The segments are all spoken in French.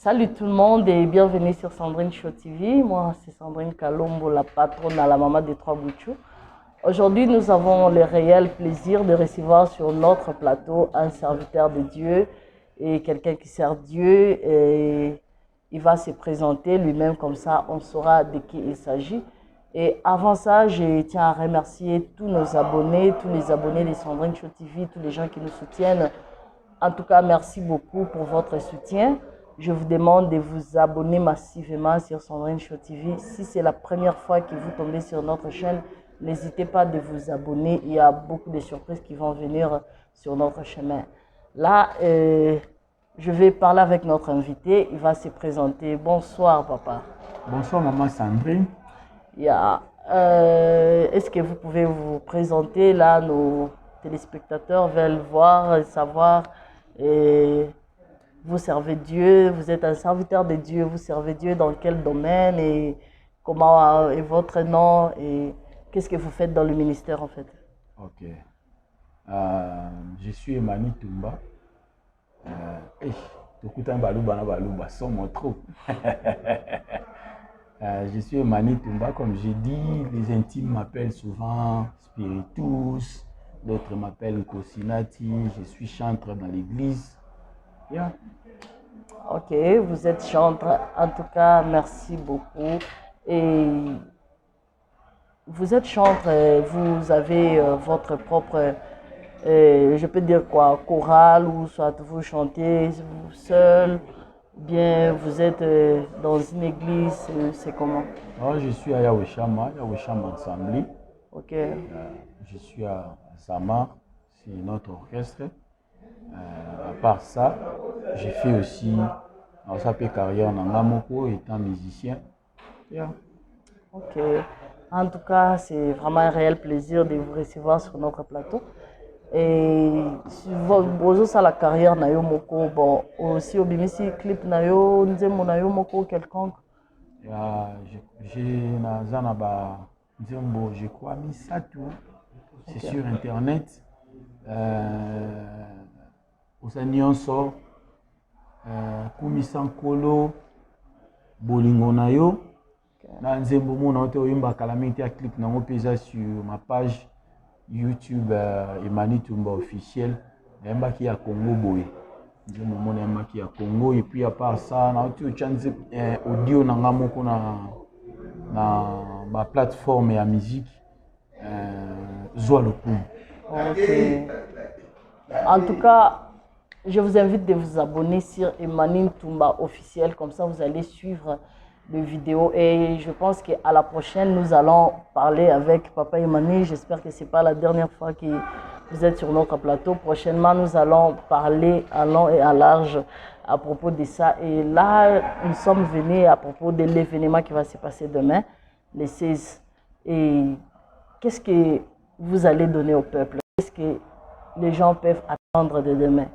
Salut tout le monde et bienvenue sur Sandrine Show TV. Moi, c'est Sandrine Kalombo, la patronne à la maman des Trois Boutchou. Aujourd'hui, nous avons le réel plaisir de recevoir sur notre plateau un serviteur de Dieu et quelqu'un qui sert Dieu. Et il va se présenter lui-même, comme ça on saura de qui il s'agit. Et avant ça, je tiens à remercier tous nos abonnés, tous les abonnés de Sandrine Show TV, tous les gens qui nous soutiennent. En tout cas, merci beaucoup pour votre soutien. Je vous demande de vous abonner massivement sur Sandrine Show TV. Si c'est la première fois que vous tombez sur notre chaîne, n'hésitez pas de vous abonner. Il y a beaucoup de surprises qui vont venir sur notre chemin. Là, je vais parler avec notre invité. Il va se présenter. Bonsoir, papa. Bonsoir, maman Sandrine. Est-ce que vous pouvez vous présenter? Là, nos téléspectateurs veulent voir et savoir. Vous servez Dieu, vous êtes un serviteur de Dieu, vous servez Dieu dans quel domaine et comment est votre nom et qu'est-ce que vous faites dans le ministère en fait? Ok. Je suis Emani Tumba. Je suis Emani Tumba, comme j'ai dit, les intimes m'appellent souvent Spiritus, d'autres m'appellent Kosinati, je suis chanteur dans l'église. Yeah. Ok, vous êtes chanteur. En tout cas, merci beaucoup. Et vous êtes chanteur, vous avez votre propre, je peux dire quoi, chorale ou soit vous chantez seul, bien vous êtes dans une église, c'est comment? Alors, je suis à Yahweh-Shama Ensemble. Ok. Je suis à Samar, c'est notre orchestre. À part ça, j'ai fait aussi sa carrière en Ngamoko étant musicien. Yeah. Ok. En tout cas, c'est vraiment un réel plaisir de vous recevoir sur notre plateau. Et si vous avez la carrière na yo moko, bon aussi au bimisi clip na yo, nzembo na yo moko quelconque. J'ai nazanaba nzembo, je crois Misato. C'est sur internet. Osanyonso kumisa nkolo bolingo na yo na nzembo mona ote oyimba kalamite ya clip nango pesa sur ma page YouTube Emani Tumba officiel yambaki ya Congo boye nzembo mona yambaki ya Congo et puis à part ça na ote ochanze audio nanga moko na ma plateforme ya musique Zwa Lokumu. Ok. En tout cas, je vous invite de vous abonner sur Emani Tumba officiel, comme ça vous allez suivre les vidéos. Et je pense qu'à la prochaine, nous allons parler avec Papa Emani. J'espère que ce n'est pas la dernière fois que vous êtes sur notre plateau. Prochainement, nous allons parler à long et à large à propos de ça. Et là, nous sommes venus à propos de l'événement qui va se passer demain, le 16. Et qu'est-ce que vous allez donner au peuple? Qu'est-ce que les gens peuvent attendre de demain?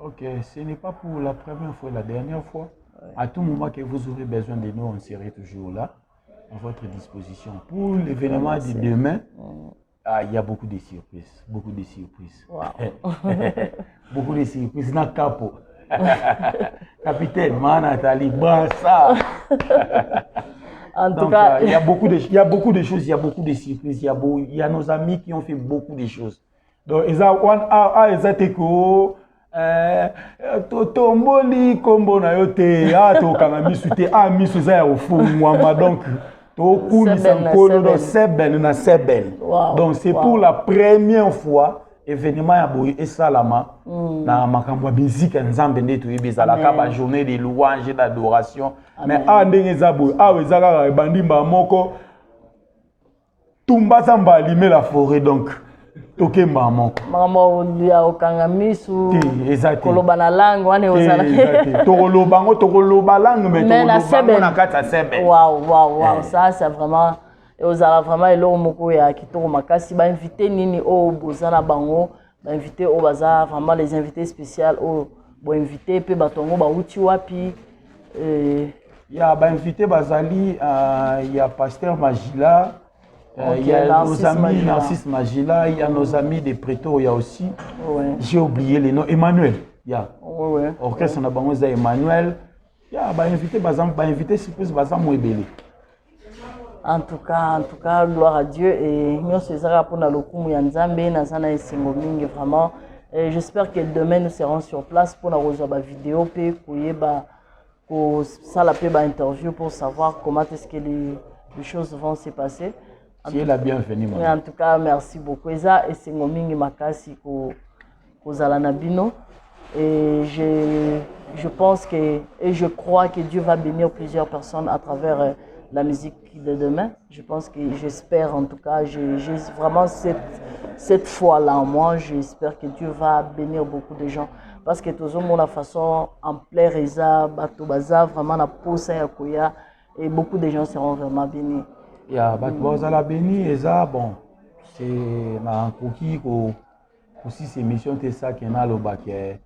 Ok, ce n'est pas pour la première fois, la dernière fois. Ouais. À tout moment que vous aurez besoin de nous, on serait toujours là, à votre disposition. Pour l'événement de demain, il y a beaucoup de surprises. Beaucoup de surprises. Wow. Beaucoup de surprises. Na capo. Capitaine, Manatali, Bassa. En tout cas, il y a beaucoup de choses, il y a beaucoup de surprises. Il y a nos amis qui ont fait beaucoup de choses. Donc, ils ont tomboli kombo na yo te tokanga misu te misu za ya ofungwama donc tokumisa nkolo do sebel na sebel. Donc c'est pour la première fois événement ya boye esalama na makambo ya musique nzambe nde toyebi ezalaka ba journée de louange et d'adoration. Mais ndenge eza boye awa ezalaka bandimba moko tumba zamba alime la forêt donc tokemba moko mama ya okanga misu koloba na langue wana ozala tokoloba langue mais tokoloba na kati ya sebe. Wow, ça c'est vraiment ozala vraiment eloko moko ya kitoko makasi. Ba invité nini o bozana bango, ba invité o baza vraiment les invités spéciaux o bo invité pe batongo ba uti wapi ya ba invité bazali ya pasteur Magila. Il y a nos amis Narcisse Magila, il y a nos amis des Pretoria aussi. J'ai oublié les noms. Emmanuel. Orchestre Nabangoza Emmanuel. invité surprise baza mwebele. En tout cas, gloire à Dieu. Et nous, c'est ça pour nous, vraiment. J'espère que demain, nous serons sur place pour nous rejoindre la vidéo, pour ça, la interview, pour savoir comment est-ce que les choses vont se passer. Tu es la bienvenue, maman. En tout cas, merci beaucoup. Et ça, c'est Ngomingi Makasi pour Zalanabino. Et je pense que, et je crois que Dieu va bénir plusieurs personnes à travers la musique de demain. Je pense que, j'espère en tout cas, j'ai vraiment cette foi-là en moi. J'espère que Dieu va bénir beaucoup de gens. Parce que tout le monde, la façon, en plein Reza, Bato Baza, vraiment, la pose à Yakoya, et beaucoup de gens seront vraiment bénis. Il y a Bato Baza la béni, et ça, bon, c'est un cookie aussi, ces missions, c'est ça qui est là, le bac. Et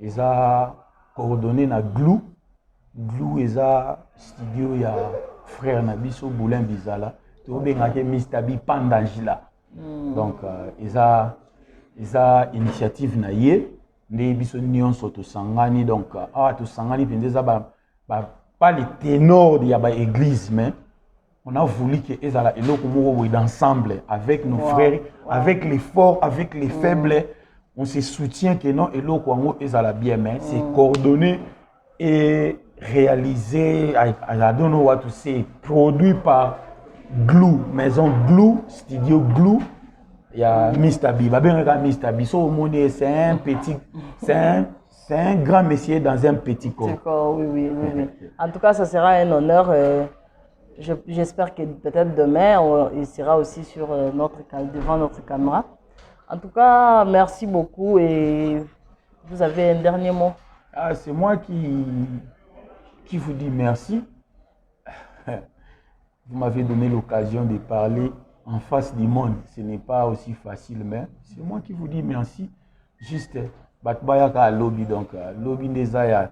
ça, coordonné na Glou. Glou, et ça, studio, il y a frère Nabiso Boulin Bizala. Tout le monde a Mr. B Pandangila. Donc, et ça, initiative na yé. Les biso nion soto sangani donc to sangani pendeza pas les ténors de yaba église mais on a voulu que ezala eloko moko d'ensemble avec nos frères avec les forts avec les faibles on se soutient que non eloko ngo ezala bien mais c'est coordonné et réalisé I don't know what to say produit par Glou maison Glou studio Glou. Il y a Mr. B. Mr. B. C'est un petit, c'est un grand monsieur dans un petit corps. D'accord, oui. En tout cas, ça sera un honneur. J'espère que peut-être demain, il sera aussi sur devant notre caméra. En tout cas, merci beaucoup et vous avez un dernier mot. C'est moi qui vous dis merci. Vous m'avez donné l'occasion de parler en face du monde. Ce n'est pas aussi facile, mais c'est moi qui vous dis merci. Juste, Batbayaka lobby, donc, lobby des Ayat.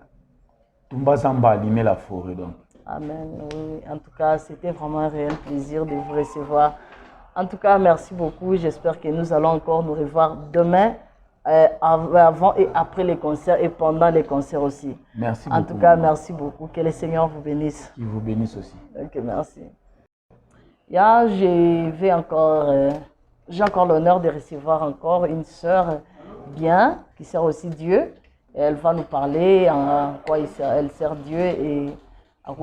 Tumba Samba allumer la forêt, donc. Amen, oui. En tout cas, c'était vraiment un réel plaisir de vous recevoir. En tout cas, merci beaucoup. J'espère que nous allons encore nous revoir demain, avant et après les concerts et pendant les concerts aussi. Merci beaucoup. En tout cas, merci beaucoup. Que le Seigneur vous bénisse. Qu'il vous bénisse aussi. Ok, merci. J'ai encore l'honneur de recevoir encore une sœur bien, qui sert aussi Dieu. Et elle va nous parler en quoi elle sert Dieu et c'est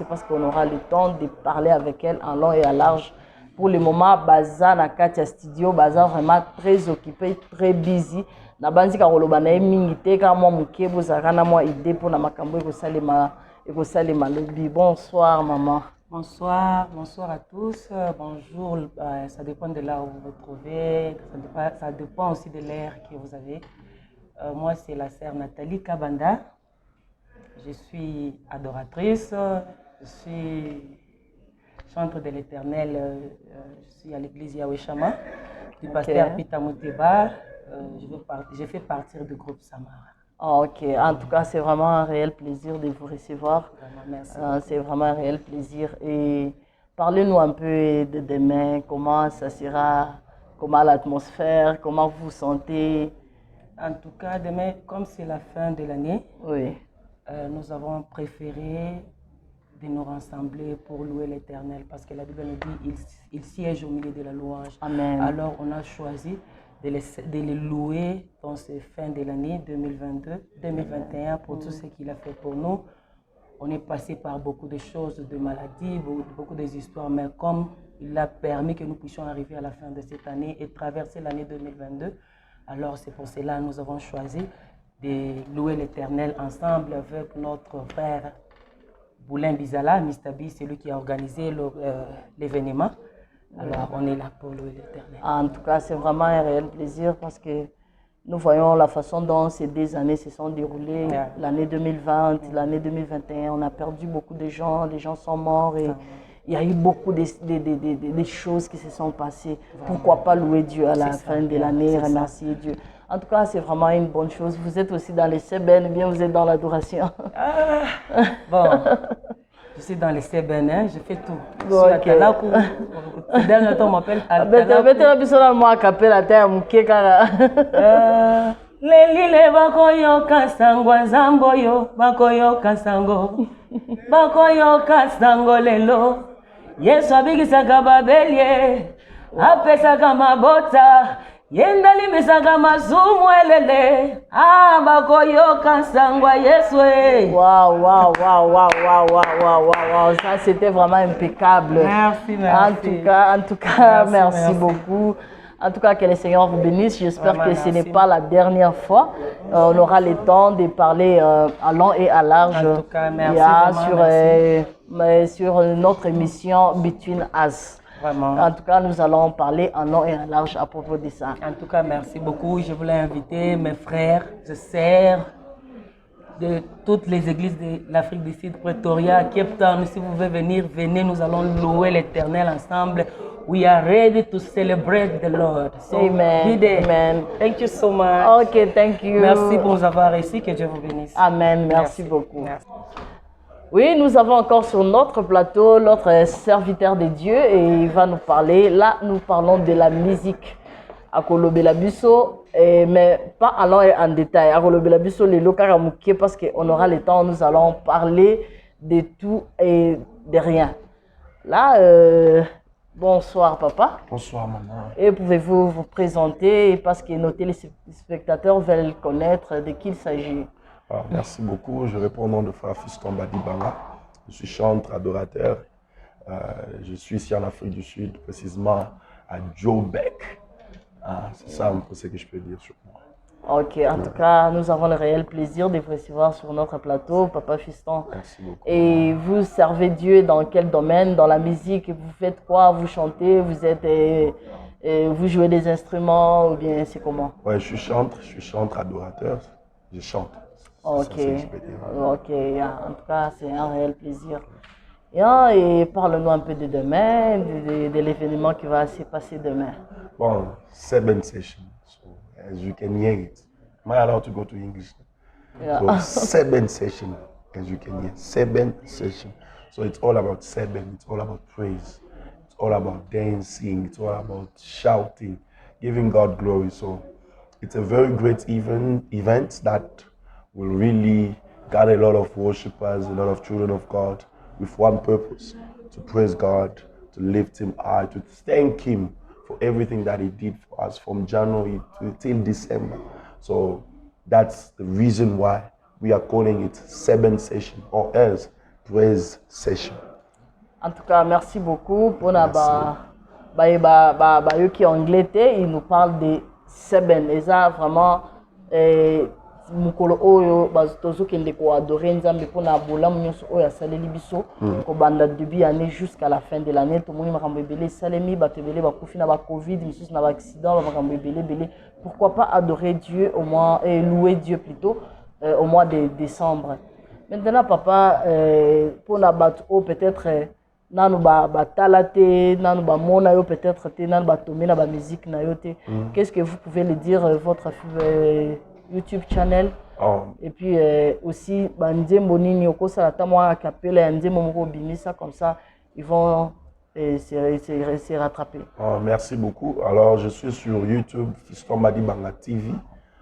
parce qu'on aura le temps de parler avec elle en long et en large. Pour le moment, Baza na Katia Studio, Baza vraiment très occupé, très busy. Na banzi ka koloba na mingi te ka mo muke bozaka na mo idée pour na makambo ekosalema lobi. Bonsoir maman. Bonsoir à tous. Bonjour, ça dépend de là où vous vous trouvez, ça dépend aussi de l'air que vous avez. Moi, c'est la sœur Nathalie Kabanda. Je suis adoratrice, je suis chantre de l'Éternel, je suis à l'église Yahweh Shama, du pasteur Pita Moteba. Je fais partir du groupe Samara. Oh, ok, en tout cas, c'est vraiment un réel plaisir de vous recevoir. Vraiment, merci. C'est vraiment un réel plaisir. Et parlez-nous un peu de demain, comment ça sera, comment l'atmosphère, comment vous vous sentez. En tout cas, demain, comme c'est la fin de l'année, oui. Nous avons préféré de nous rassembler pour louer l'Éternel parce que la Bible nous dit il siège au milieu de la louange. Amen. Alors, on a choisi de les louer dans ces fins de l'année 2021 pour tout ce qu'il a fait pour nous. On est passé par beaucoup de choses, de maladies, beaucoup d'histoires, mais comme il a permis que nous puissions arriver à la fin de cette année et traverser l'année 2022, alors c'est pour cela que nous avons choisi de louer l'Éternel ensemble avec notre frère Boulin Bizala, Mr. B, c'est lui qui a organisé l'événement. Alors on est là pour louer l'Éternel. En tout cas, c'est vraiment un réel plaisir parce que nous voyons la façon dont ces 2 années se sont déroulées. L'année 2020, l'année 2021, on a perdu beaucoup de gens, les gens sont morts et il y a eu beaucoup de choses qui se sont passées. Pourquoi pas louer Dieu à la fin de l'année, remercier Dieu. En tout cas, c'est vraiment une bonne chose. Vous êtes aussi dans les sébènes, bien vous êtes dans l'adoration. Bon, je suis dans les sébènes, hein, je fais tout. Je suis à Talakou. Le dernier temps, on m'appelle à Talakou. lelile bakoyoka sango nzambo yo bakoyoka sango bakoyoka sango lelo Yesu abigisaka babelie apesaka mabota yenda limisaka mazumu elele bakoyoka sango Yesu Waouh, waouh, waouh, waouh, waouh, waouh, waouh, waouh, ça c'était vraiment impeccable. Merci. En tout cas, merci beaucoup. En tout cas, que le Seigneur vous bénisse. J'espère que ce n'est pas la dernière fois. On aura le temps de parler à long et à large. En tout cas, merci. Sur notre émission Between Us. Vraiment. En tout cas, nous allons parler en long et en large à propos de ça. En tout cas, merci beaucoup. Je voulais inviter mes frères, mes sœurs de toutes les églises de l'Afrique du Sud, Pretoria, Cape Town. Si vous voulez venir, venez. Nous allons louer l'Éternel ensemble. We are ready to celebrate the Lord. So, Amen. Amen. Thank you so much. Okay, thank you. Merci pour nous avoir ici. Que Dieu vous bénisse. Amen. Merci beaucoup. Merci. Oui, nous avons encore sur notre plateau notre serviteur de Dieu et il va nous parler. Là, nous parlons de la musique. À Kolobela Bisso, mais pas allons en détail. À Kolobela Bisso, les locaux parce qu'on aura le temps, nous allons parler de tout et de rien. Là, bonsoir papa. Bonsoir maman. Et pouvez-vous vous présenter parce que nos téléspectateurs veulent connaître de qui il s'agit. Merci beaucoup. Je réponds au nom de frère Fiston Badibanga. Je suis chanteur, adorateur. Je suis ici en Afrique du Sud, précisément à Joburg. C'est ça un peu ce que je peux dire sur moi. Ok, en tout cas, nous avons le réel plaisir de vous recevoir sur notre plateau, Papa Fiston. Merci beaucoup. Et vous servez Dieu dans quel domaine? Dans la musique? Vous faites quoi? Vous chantez? Vous jouez des instruments ou bien c'est comment? Ouais, je suis chanteur, adorateur. Je chante. Ok, C'est ça que je peux dire. Ok, en tout cas, c'est un réel plaisir. Et parle-nous un peu de demain, de l'événement qui va se passer demain. Bon, 7 sessions. So, as you can hear it. Am I allowed to go to English? Yeah. So, 7 sessions, as you can hear. 7 sessions. So, it's all about 7. It's all about praise. It's all about dancing. It's all about shouting, giving God glory. So, it's a very great event that will really gather a lot of worshipers, a lot of children of God with one purpose, to praise God, to lift Him high, to thank Him for everything that He did for us from January till December. So that's the reason why we are calling it 7 session or else praise session. En tout cas, merci beaucoup pour qui anglais, il nous parle de 7 et ça vraiment mukolo oyo bazozo kende ko adorer nzambe pona bolamu nyonso oyo asaleli biso ko banda début année jusqu'à la fin de l'année to moni makambo ebele salemi batebele bakufi na ba covid misusu na ba accident ba makambo ebele pourquoi pas adorer Dieu au mois et louer Dieu plutôt au mois de décembre. Maintenant papa pona bato o peut-être nanu ba talate nanu ba mona yo peut-être te nanu ba tomé na ba musique na yo te. Qu'est-ce que vous pouvez le dire votre YouTube channel et puis aussi Nzembo Nini Okosala Tamwa Kapela Nzembo Moko Bimisa comme ça ils vont se rattraper. Merci beaucoup. Alors je suis sur YouTube Fiston Badibanga TV,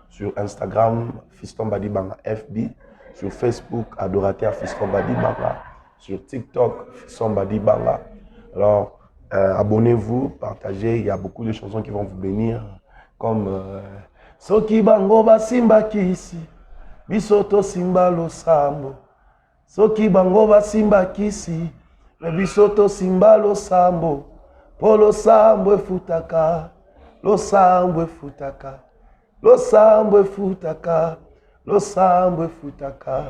sur Instagram Fiston Badibanga FB, sur Facebook Adorateur Fiston Badibanga, sur TikTok Fiston Badibanga. Alors abonnez-vous, partagez, il y a beaucoup de chansons qui vont vous bénir comme Soki bango basimba kisi, bisoto simba losambo. Soki bango basimba kisi, bisoto simba losambo. Polo sambo efutaka, losambo efutaka, losambo efutaka, losambo efutaka.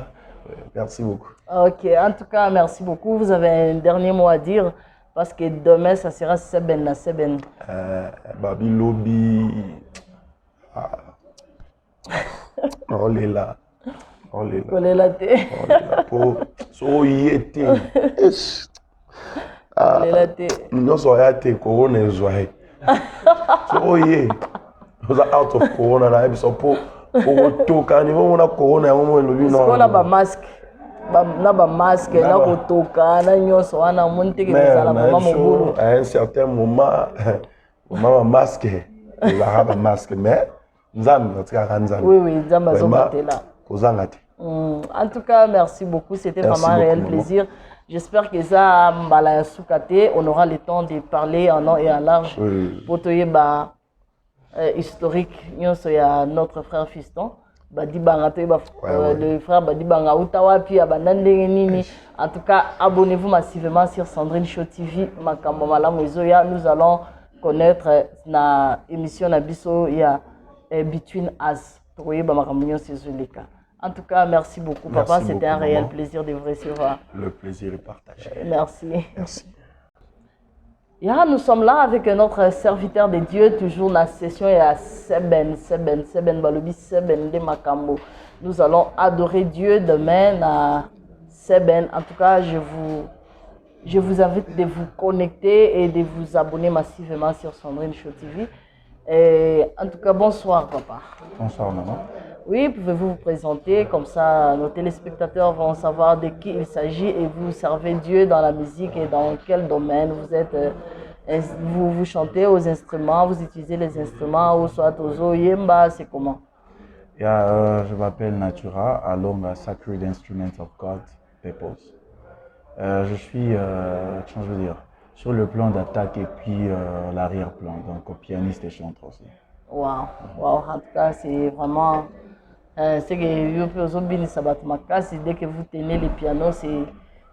Merci beaucoup. Ok, en tout cas, merci beaucoup. Vous avez un dernier mot à dire parce que demain, ça sera Seben na Seben. Babi Lobby. On est là. So yete. Nous sommes à corona ezwahe. So ye. Was out of corona na ebiso po toka ni mo na corona ya mo lobi no. Ko na ba masque. Na ba masque na ko toka na nyoso wana monte ke sala mama mobulu. À un certain moment, maman masque, il va avoir un masque mais Nzambe, Nzambe. Oui, oui, Nzambe Vraiment, là. En tout cas, merci beaucoup. C'était vraiment un réel plaisir. J'espère que ça, on aura le temps de parler en long et en large. Pour te historique, il y a notre frère Fiston. Le frère Badibanga Outawa, puis en tout cas, abonnez-vous massivement sur Sandrine Show TV. Nous allons connaître na émission Nabiso, il y a Between Us. En tout cas, merci beaucoup, papa. C'était un réel plaisir de vous recevoir. Le plaisir est partagé. Merci. Merci. Nous sommes là avec notre serviteur de Dieu, toujours dans la session à Seben Balobi, Seben de Makambo. Nous allons adorer Dieu demain à Seben. En tout cas, je vous invite de vous connecter et de vous abonner massivement sur Sandrine Show TV. Et en tout cas, bonsoir, papa. Bonsoir, maman. Oui, pouvez-vous vous présenter, comme ça nos téléspectateurs vont savoir de qui il s'agit et vous servez Dieu dans la musique et dans quel domaine vous êtes, vous chantez aux instruments, vous utilisez les instruments ou soit aux oyemba, c'est comment? Je m'appelle Natura, along Sacred Instruments of God Purpose. Je suis, comment je veux dire, sur le plan d'attaque et puis l'arrière-plan, donc pianiste et chanteur aussi. Wow, en tout cas c'est vraiment... c'est que dès que vous tenez le piano,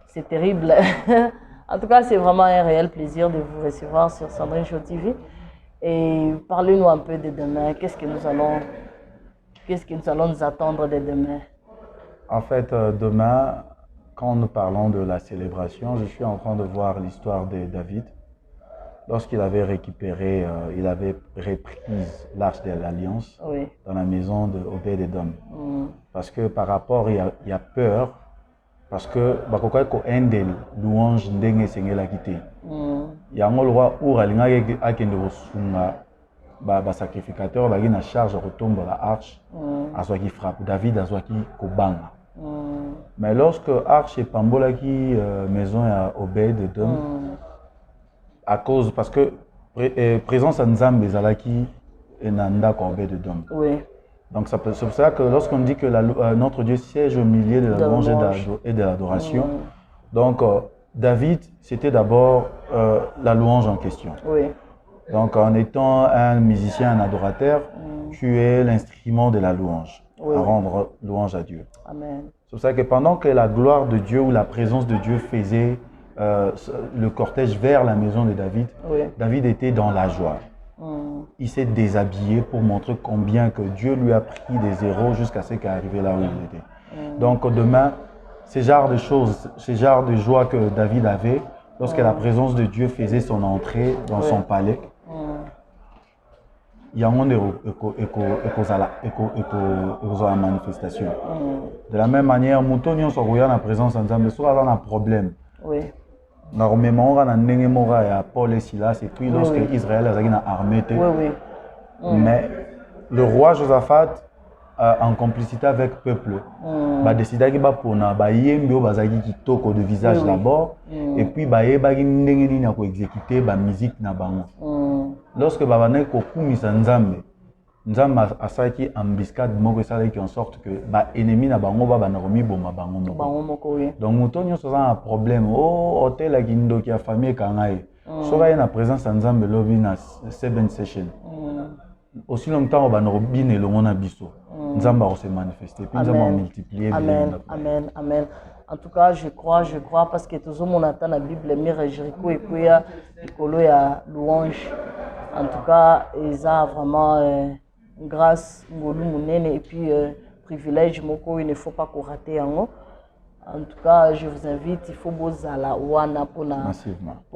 c'est terrible. En tout cas, c'est vraiment un réel plaisir de vous recevoir sur Sandrine Show TV. Et parlez-nous un peu de demain. Qu'est-ce que nous allons nous attendre de demain? En fait, demain, quand nous parlons de la célébration, je suis en train de voir l'histoire de David. Lorsqu'il avait récupéré, il avait repris l'arche de l'Alliance dans la maison de Obed-Edom. Parce que par rapport, il y a peur, parce que un des louanges ndenge sengela quitté. Il y a un roi où il a sacrificateur, il a charge retombe la arche, qui frappe. David a qui kobanga. Mais lorsque l'arche est pambola qui maison à Obed-Edom, à cause, parce que présence en Nzambe Zalaki et Nanda Korbet de Dom. Oui. Donc c'est pour ça que lorsqu'on dit que notre Dieu siège au milieu de la louange et de l'adoration, donc David, c'était d'abord la louange en question. Oui. Donc en étant un musicien, un adorateur, tu es l'instrument de la louange, à rendre louange à Dieu. Amen. C'est pour ça que pendant que la gloire de Dieu ou la présence de Dieu faisait le cortège vers la maison de David, David était dans la joie. Il s'est déshabillé pour montrer combien que Dieu lui a pris des héros jusqu'à ce qu'il est arrivé là où il était. Donc demain, ce genre de choses, ce genre de joie que David avait, lorsque la présence de Dieu faisait son entrée dans son palais, il y a un manifestation. De la même manière, Moutonio Soroya la présence en Zambie, soit un problème. Normalement, on a un Paul et Silas, et puis lorsque Israël a une armée, mais le roi Josaphat, en complicité avec le peuple, a décidé qu'il va pour de visage d'abord, et puis il va exécuter la musique. Lorsque il va Nzambe, Nzambe a saki embuscade moko qui en sorte que ba ennemi na bango ba banakomi boma bango moko. Donc mutonyo soza un problème hôtel a gindo ki a famille kangai. Soka na présence Nzambe lobi na 7 session. Aussi longtemps ba nakobi ne longo na biso. Nzambe va se manifester puis Nzambe va multiplier. Amen, amen, amen. En tout cas, je crois parce que toujours mon attend la Bible mire Jéricho et puis il y a louange. En tout cas, ils ont vraiment grâce et puis privilège il ne faut pas qu'on rate en tout cas je vous invite il faut bozala wana pour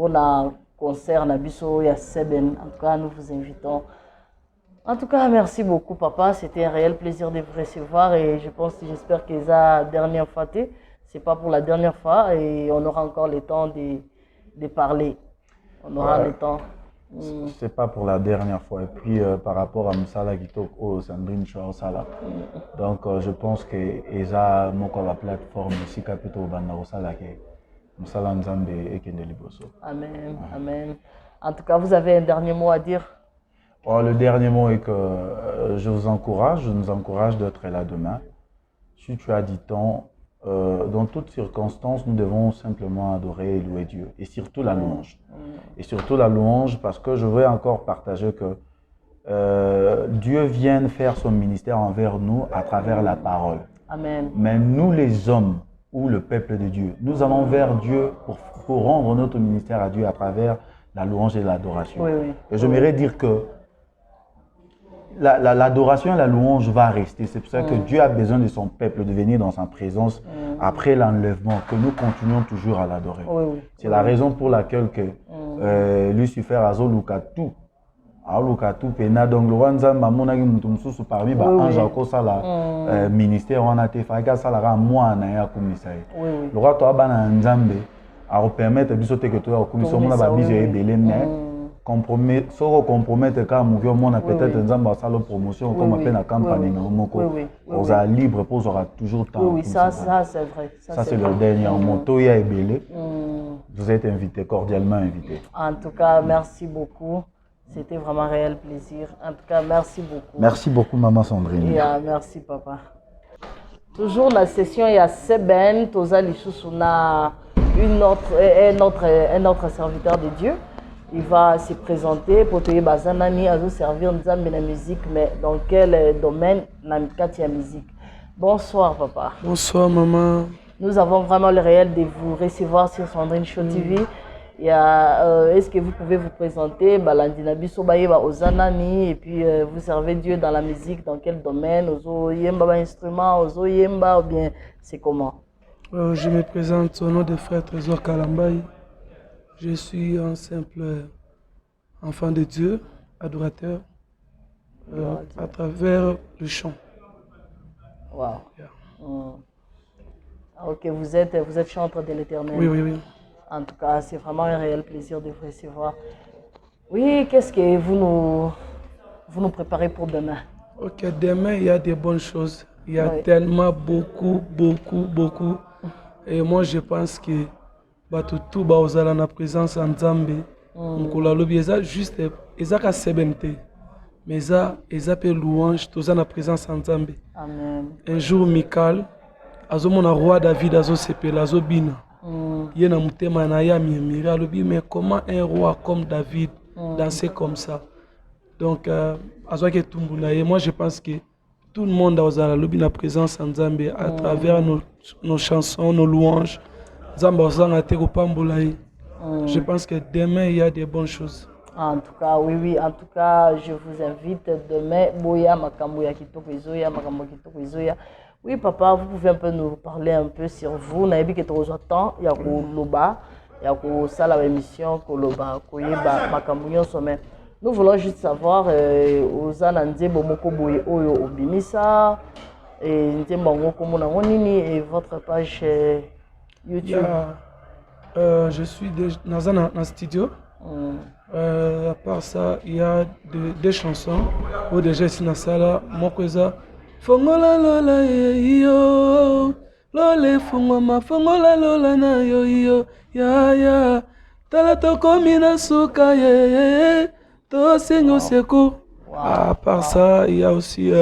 la concert na biso ya Seben. En tout cas nous vous invitons. En tout cas merci beaucoup papa, c'était un réel plaisir de vous recevoir et j'espère que la dernière fois c'est pas pour la dernière fois et on aura encore le temps de parler. On aura le temps. C'est pas pour la dernière fois. Et puis par rapport à Msala qui toque au Sandrine Show Sala. Donc je pense que Eza moko la plateforme ici capito banda Sala que Msala Nzambe et Kende Liboso. Amen, amen. En tout cas, vous avez un dernier mot à dire? Oh, le dernier mot est que je nous encourage d'être là demain. Si tu as du temps, dans toutes circonstances, nous devons simplement adorer et louer Dieu. Et surtout la louange. Et surtout la louange parce que je veux encore partager que Dieu vient faire son ministère envers nous à travers la parole. Amen. Mais nous les hommes ou le peuple de Dieu, nous allons vers Dieu pour rendre notre ministère à Dieu à travers la louange et l'adoration. Oui, oui. Et j'aimerais dire que l'adoration et la louange va rester. C'est pour ça que Dieu a besoin de son peuple de venir dans sa présence après l'enlèvement, que nous continuons toujours à l'adorer. Oui, oui. C'est la raison pour laquelle que Lucifer a Zolukatu. Alukatu pena donc le wanza mamonaki mutu mususu parmi ba anja ko sala ministère on a te faika sala ra mwana ya komisai. Le roi to bana nzambe a permettre biso te que to ya komisa mona ba biso ebele mais compromet soko compromettre ka muvio mona peut-être nzamba sala promotion comme appelle la campagne na moko. Vous êtes libre pour aura toujours temps. Oui, ça c'est vrai. Ça c'est le dernier moto ya ebele. Vous êtes invité, cordialement invité. En tout cas, merci beaucoup. C'était vraiment un réel plaisir. En tout cas, merci beaucoup. Merci beaucoup, maman Sandrine. Merci, papa. Toujours la session, il y a Seben, Toza Lissoussouna, un autre serviteur de Dieu. Il va se présenter pour te dire Bazanani, à servir dans la musique, mais dans quel domaine la musique. Bonsoir, papa. Bonsoir, maman. Nous avons vraiment le réel de vous recevoir sur Sandrine Show TV. Est-ce que vous pouvez vous présenter Balandina Bisobaïba Ozanani et puis vous servez Dieu dans la musique, dans quel domaine? Ozo Yemba instrument, Ozo Yemba ou bien c'est comment? Je me présente au nom de frère Trésor Kalambaï. Je suis un simple enfant de Dieu, adorateur, à travers le chant. Wow. Ok, vous êtes chanteur de l'Éternel. Oui. En tout cas, c'est vraiment un réel plaisir de vous recevoir. Oui, qu'est-ce que vous nous préparez pour demain? Ok, demain, il y a des bonnes choses. Il y a tellement beaucoup. Et moi, je pense que tout va la présence en Zambie. Juste, ils ont sebente. Mais ils ont louange, tous la présence en Zambie. Amen. Un jour, Michael, mon roi David, Azobina. Mais comment un roi comme David danser comme ça? Donc, moi je pense que tout le monde a la présence en Zambie à travers nos chansons, nos louanges. Je pense que demain il y a des bonnes choses. En tout cas, oui. En tout cas, je vous invite demain. Boya Makamboya Kitoko Izoya, Makambo Kitoko Izoya. Oui, papa, vous pouvez un peu nous parler un peu sur vous. Vous avez vu que tout le temps, il y a Loba, il y a la émission, Koloba, Koyeba, Makamboya Sommet. Nous voulons juste savoir, aux Anandé, Bomoko Boye, Oyo, Obimisa, et Ndembango Monangonini et votre page YouTube. Je suis dans un studio. À part ça, il y a des chansons où déjà ici dans la salle, Mokoza. Fongola lola yo, lole fongoma, fongola lola na yo, ya, tala tokomi na suka ye, to sengo secours. À part ça, il y a aussi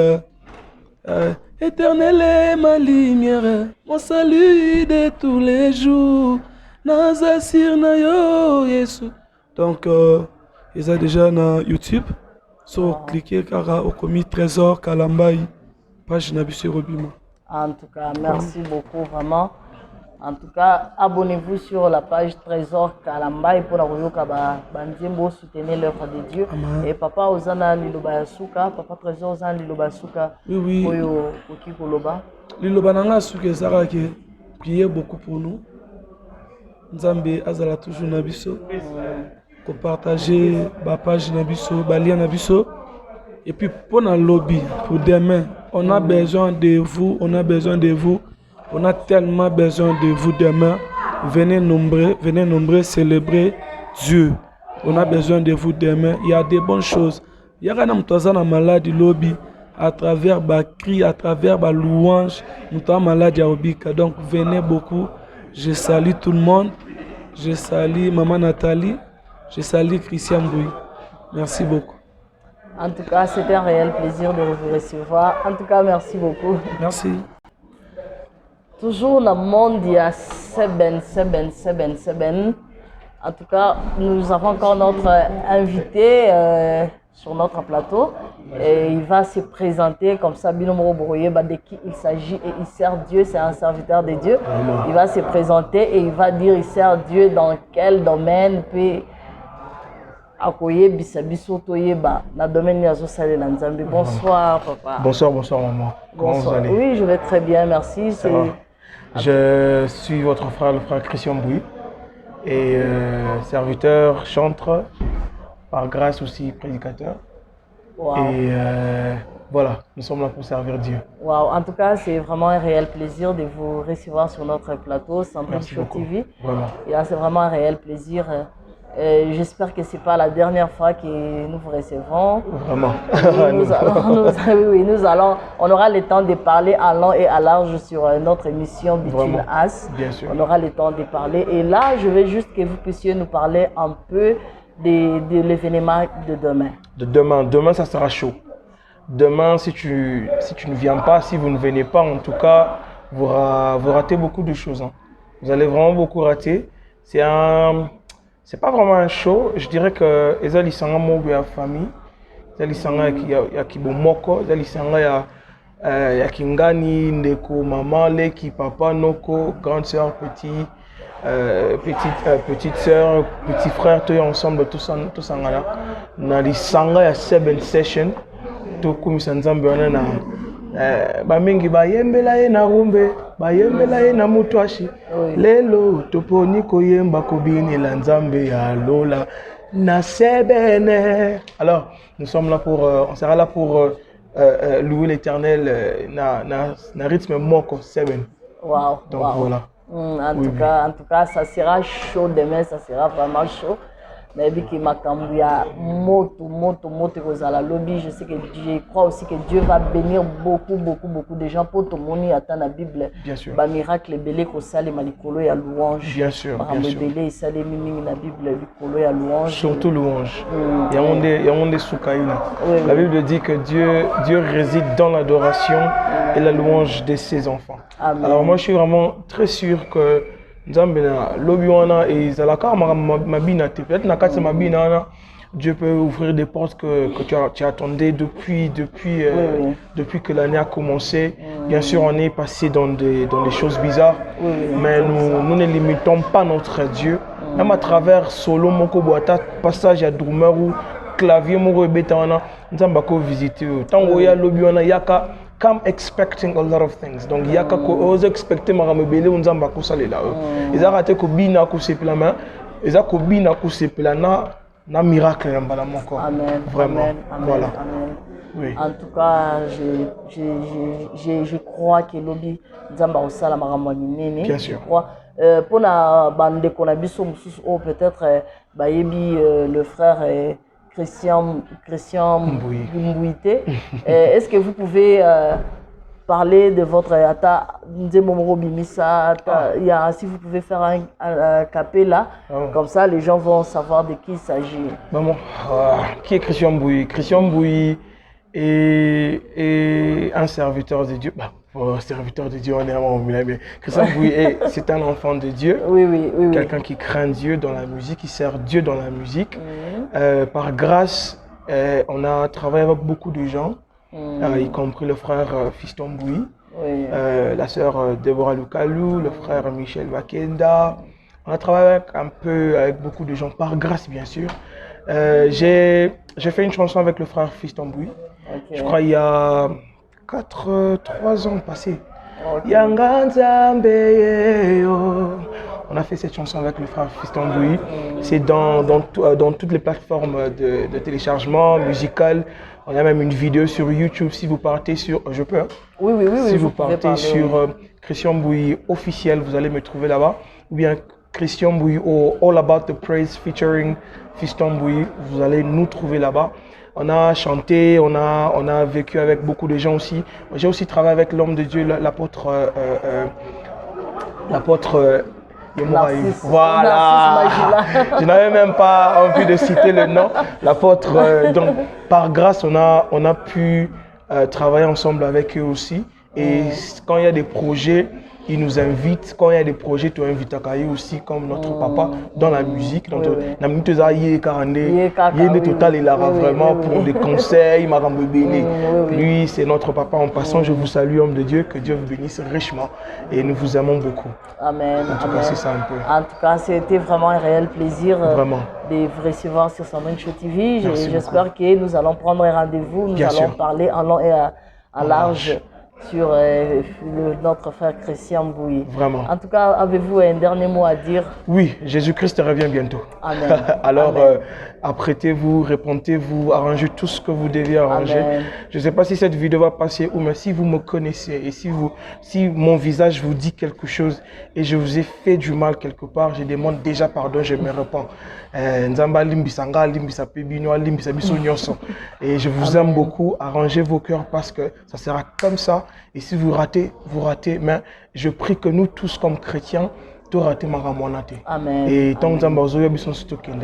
Éternel est ma lumière, mon salut de tous les jours, Nazasir na yo, Yesu. Donc, ils ont déjà na YouTube, sur cliquer car au commis Trésor Kalambaï. En tout cas, merci beaucoup vraiment. En tout cas, abonnez-vous sur la page Trésor Kalambaï pour soutenir l'œuvre de Dieu. Amen. Et papa Ozana Liloba Suka, papa Trésor Ozana Liloba Suka. Oui. Liloba Nanga Suka Zara qui priait beaucoup pour nous. Nzambe Azala toujours Nabiso. Pour partager la page Nabiso, Balia Nabiso. Et puis pour notre lobby, pour demain, on a besoin de vous, on a tellement besoin de vous demain. Venez nombreux célébrer Dieu. On a besoin de vous demain. Il y a des bonnes choses. Il y a un malade lobby à travers les cris, à travers les louanges. Nous sommes malades à Obika. Donc venez beaucoup. Je salue tout le monde. Je salue Maman Nathalie. Je salue Christian Bouy. Merci beaucoup. En tout cas, c'était un réel plaisir de vous recevoir. En tout cas, merci beaucoup. Merci. Toujours dans le monde, il y a Seben. En tout cas, nous avons encore notre invité sur notre plateau. Et il va se présenter comme ça, Binomoro Boroye, de qui il s'agit et il sert Dieu, c'est un serviteur de Dieu. Il va se présenter et il va dire il sert Dieu dans quel domaine, puis akoye bisabiso toyeba na domaine ya zosale la Nzambe. Bonsoir papa. Bonsoir maman. Comment vous allez? Oui, je vais très bien, merci. Je suis votre frère, le frère Christian Bouy, et serviteur, chanteur, par grâce aussi prédicateur. Wow. Et voilà, nous sommes là pour servir Dieu. Wow. En tout cas, c'est vraiment un réel plaisir de vous recevoir sur notre plateau, Sandrine Show TV. Vraiment. C'est vraiment un réel plaisir. J'espère que ce n'est pas la dernière fois que nous vous recevrons. Vraiment. On aura le temps de parler à long et à large sur notre émission Between Us. Bien sûr. On aura le temps de parler. Et là, je veux juste que vous puissiez nous parler un peu de l'événement de demain. Demain, ça sera chaud. Demain, si tu ne viens pas, si vous ne venez pas, en tout cas, vous ratez beaucoup de choses. Hein. Vous allez vraiment beaucoup rater. C'est pas vraiment un show. Je dirais que ezali sanga mobo ya famille, ezali sanga ya kibomoko, ezali sanga ya kingani ndeko maman leki papa noko grande sœur petite sœur petit frère tous ensemble tous sangana na lisanga ya 7 session to kumisa nzambe wana na bamingi bayembela ye na rumbe bayembela ye na mutwashi lelo toponi koyemba kobinela nzambe ya lola na sebene. Alors nous sommes là pour on sera là pour louer l'Éternel na rythme moko 7. Wow. Donc voilà. En tout cas, ça sera chaud demain, ça sera vraiment chaud. Mais vu que makambu ya moto kozala lobby, je crois aussi que Dieu va bénir beaucoup de gens pour tout le monde attend la Bible. Bien sûr. Ba miracle belé ko sale malikolo ya louange. Bien sûr. Belé sale mimi la Bible likolo ya louange. Surtout louange. Yonde sukaina. La Bible dit que Dieu réside dans l'adoration et la louange de ses enfants. Amen. Alors moi je suis vraiment très sûr que Nzambe na lobi wana et zalaka mabina te peut-être na kati mabina wana Dieu peut ouvrir des portes que tu attendais depuis que l'année a commencé. Bien sûr, on est passé dans des choses bizarres, mais nous ne limitons pas notre Dieu. Même à travers solo moko boata passage à drummer ou clavier moko beta wana Nzamba ko visiter. Tango ya lobi wana yaka come expecting a lot of things. Donc il y a qu'à oser expecter maramebele Nzamba ko salela. Ils ont raté ko bina ko sepela mais ils ont ko bina ko sepela na miracle en bala mon corps. Amen. Vraiment. Amen. Voilà. Amen. Oui. En tout cas, je crois que lobby Nzamba osala maramoni nene. Bien sûr. Je crois pour la bande de konabiso peut-être bayebi le frère Christian Mbouité. Est-ce que vous pouvez parler de votre si vous pouvez faire un capella, comme ça les gens vont savoir de qui il s'agit. Maman, qui est Christian Mbouy? Christian Mbouy est un serviteur de Dieu. Serviteur de Dieu, on est à mon mais Christian Mbouy c'est un enfant de Dieu. Oui. Quelqu'un qui craint Dieu dans la musique, qui sert Dieu dans la musique. Par grâce, on a travaillé avec beaucoup de gens, y compris le frère Fiston Mbouy, la sœur Deborah Lukalou, le frère Michel Wakenda. On a travaillé avec beaucoup de gens, par grâce bien sûr. J'ai fait une chanson avec le frère Fiston Mbouy, je crois il y a 3 ans passés. On a fait cette chanson avec le frère Fiston Mbouy. C'est dans toutes les plateformes de téléchargement musical. On a même une vidéo sur YouTube. Si vous partez sur... Je peux, hein? Oui. Si vous partez sur Christian Mbouy officiel, vous allez me trouver là-bas. Ou bien Christian Mbouy au All About the Praise featuring Fiston Mbouy. Vous allez nous trouver là-bas. On a chanté, on a vécu avec beaucoup de gens aussi. J'ai aussi travaillé avec l'homme de Dieu, l'apôtre Narcisse. Voilà. Narcisse Magila. Je n'avais même pas envie de citer le nom. L'apôtre, donc par grâce, on a pu travailler ensemble avec eux aussi. Et quand il y a des projets, ils nous invitent. Quand il y a des projets, tu invites à Kaye aussi, comme notre papa, dans la musique. Donc, total, il a vraiment pour des conseils, Lui, c'est notre papa. En passant, je vous salue, homme de Dieu, que Dieu vous bénisse richement. Et nous vous aimons beaucoup. Amen. En tout cas, c'est ça un peu. En tout cas, c'était vraiment un réel plaisir vraiment. De vous recevoir sur Sandrine Show TV. J'espère que nous allons prendre un rendez-vous. Nous allons parler en long et à large sur notre frère Christian Bouy. Vraiment. En tout cas, avez-vous un dernier mot à dire? Oui, Jésus-Christ revient bientôt. Amen. Alors, apprêtez-vous, répondez-vous, arrangez tout ce que vous devez arranger. Amen. Je ne sais pas si cette vidéo va passer ou mais si vous me connaissez et si mon visage vous dit quelque chose et je vous ai fait du mal quelque part, je demande déjà pardon, je me repens. Et je vous aime beaucoup. Arrangez vos cœurs parce que ça sera comme ça. Et si vous ratez, vous ratez. Mais je prie que nous tous comme chrétiens, tout raté maramonate. Amen. Et tant que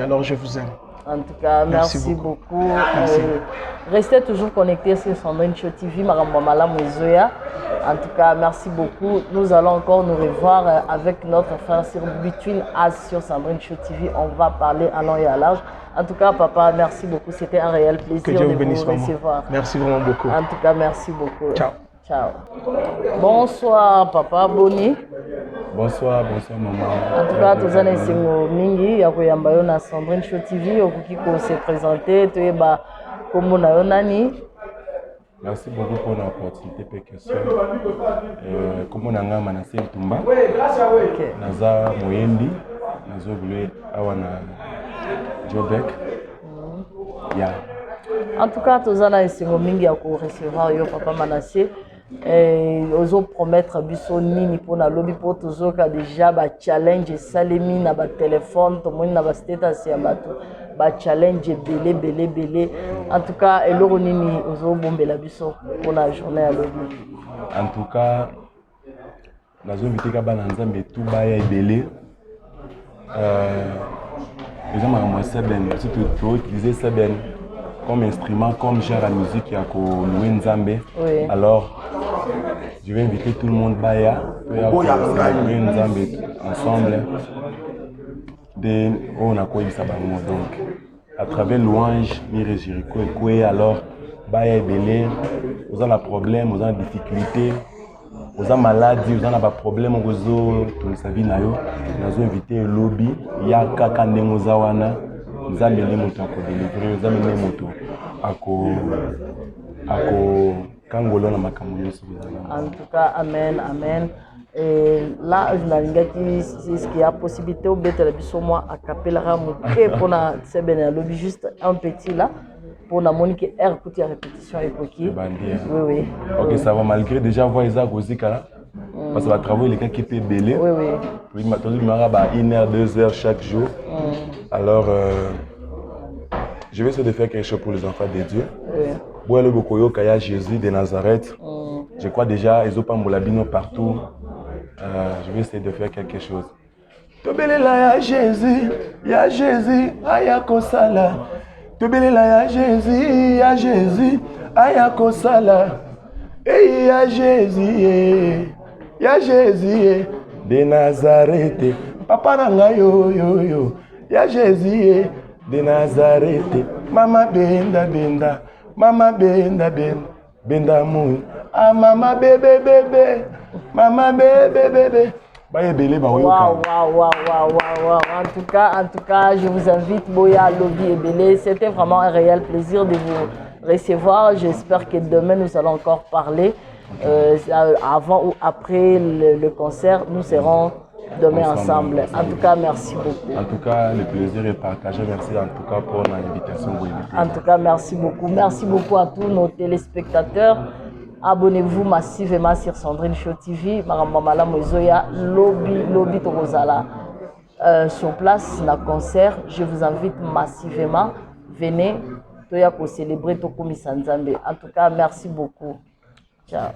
alors je vous aime. En tout cas, merci beaucoup. Restez toujours connectés sur Sandrine Show TV, Maramamala Mozoya. En tout cas, merci beaucoup. Nous allons encore nous revoir avec notre frère sur Between Us sur Sandrine Show TV. On va parler à long et à large. En tout cas, papa, merci beaucoup. C'était un réel plaisir de vous recevoir. Merci vraiment beaucoup. En tout cas, merci beaucoup. Ciao. Ciao. Bonsoir, papa Boni. Bonsoir maman. En tout cas, tous les singo mingi ya koyamba yo na Sandrine Show TV okoki ko se présenter toyeba kombo na yo nani. Merci beaucoup pour l'opportunité pour question. Kombo na nga Manassé Ntumba. Naza Moyendi, nazo voulu awana Jobek. Yeah. En tout cas, tous les singo mingi ya ko recevoir yo papa Manassé. Ozo promettre biso nini pour na lobby pour toujours ka déjà ba challenge salemi na ba téléphone to moni na ba status ya bato ba challenge belé en tout cas eloko nini ozo bombela biso pour la journée à lobby. En tout cas nazo inviter ka bana nzambe tout ba ya belé déjà ma seben surtout utiliser seben comme instrument, comme genre à musique, il y a Nzambe. Oui. Alors, je vais inviter tout le monde Baya, Nzambe ensemble. On a quoi donc, à travers louange, Mire Jericho et Koué, alors, Baya et Belé, vous avez un problème, vous avez une difficulté, vous avez une maladie, vous avez un problème, vous avez tout vie, vous avez invité un lobby, il y a Kakande Mozawana. Nous avons mis moto à délivrer, nous avons mis moto à Kangolo na makambo. En tout cas, amen, amen. Et là, je n'ai ce qu'il y a possibilité au bête de moi à Capella Ramouké pour na sebene lobby juste un petit là pour na monique air pour la répétition et pour qui. Oui. Ok, ça va malgré déjà voir les agosiques là. Parce que va travailler les gars qui étaient belés. Oui. Puis maintenant, il m'aura 1 heure, 2 heures chaque jour. Alors, je vais essayer de faire quelque chose pour les enfants de Dieu. Bon, le Bokoyo Kaya Jésus de Nazareth. Je crois déjà, ils ont pas Moulabino partout. Je vais essayer de faire quelque chose. Tobelela ya Jésus, aya kosala. Tobelela ya Jésus, aya kosala. Et ya Jésus, de Nazareth. Papa nanga yo. Ya Jésus de Nazareth. Mama benda. Mama benda mou. Ah mama bébé. Mama bébé. Wow. En tout cas, je vous invite Boya Lobby et Belé. C'était vraiment un réel plaisir de vous recevoir. J'espère que demain nous allons encore parler. Avant ou après le concert, nous serons demain ensemble. En tout cas, merci beaucoup. En tout cas, le plaisir est partagé. Merci en tout cas pour l'invitation. En tout cas, merci beaucoup. Merci beaucoup à tous nos téléspectateurs. Abonnez-vous massivement sur Sandrine Show TV. Maramamala Mozoya, Lobby Torozala. Sur place, dans le concert, je vous invite massivement. Venez, pour célébrer Tokomi Sanzambe. En tout cas, merci beaucoup. Ciao.